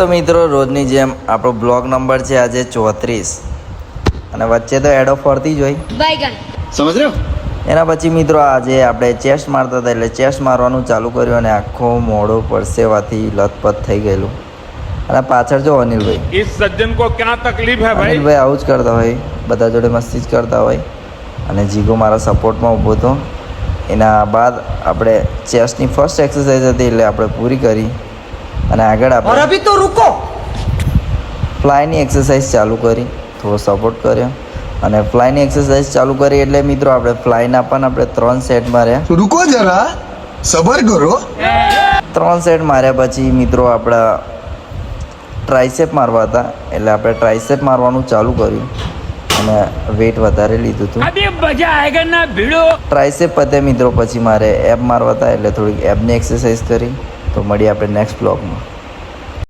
તો મિત્રો રોજની જેમ આપણો બ્લોગ નંબર છે આજે 34 અને વચ્ચે તો એડ ઓફ ફરતી જ હોય સમજ રહ્યો. એના પછી મિત્રો આજે આપણે ચેસ્ટ મારતા હતા એટલે ચેસ્ટ મારવાનું ચાલુ કર્યું અને આખો મોઢો પરસેવાથી લથપથ થઈ ગયેલું. અને પાછળ જો અનિલભાઈ, इस सज्जन को क्या तकलीफ है भाई? અનિલભાઈ આવું જ કરતા હોય, બધા જોડે મસ્તી જ કરતા હોય. અને જીગો મારા સપોર્ટમાં ઊભો હતો. એના બાદ આપણે ચેસ્ટની ફર્સ્ટ એક્સરસાઇઝ હતી એટલે આપણે પૂરી કરી અને આગળ આપણે અભી તો રૂકો. ફ્લાયની એક્સરસાઇઝ ચાલુ કરી, થોડો સપોર્ટ કર્યો અને ફ્લાયની એક્સરસાઇઝ ચાલુ કરી એટલે મિત્રો આપણે ફ્લાયના પણ આપણે 3 સેટ માર્યા. रुको जरा सबर करो. 3 સેટ માર્યા પછી મિત્રો આપણા ટ્રાઇસેપ મારવા હતા એટલે આપણે ટ્રાઇસેપ મારવાનું ચાલુ કર્યું અને વેઇટ વધારે લીધું હતું. अभी मजा आएगा ना भिड़ो. ટ્રાઇસેપ પતે મિત્રો પછી મારે એબ મારવા હતા એટલે થોડીક એબની એક્સરસાઇઝ કરી. તો મળીએ આપણે નેક્સ્ટ બ્લોગમાં.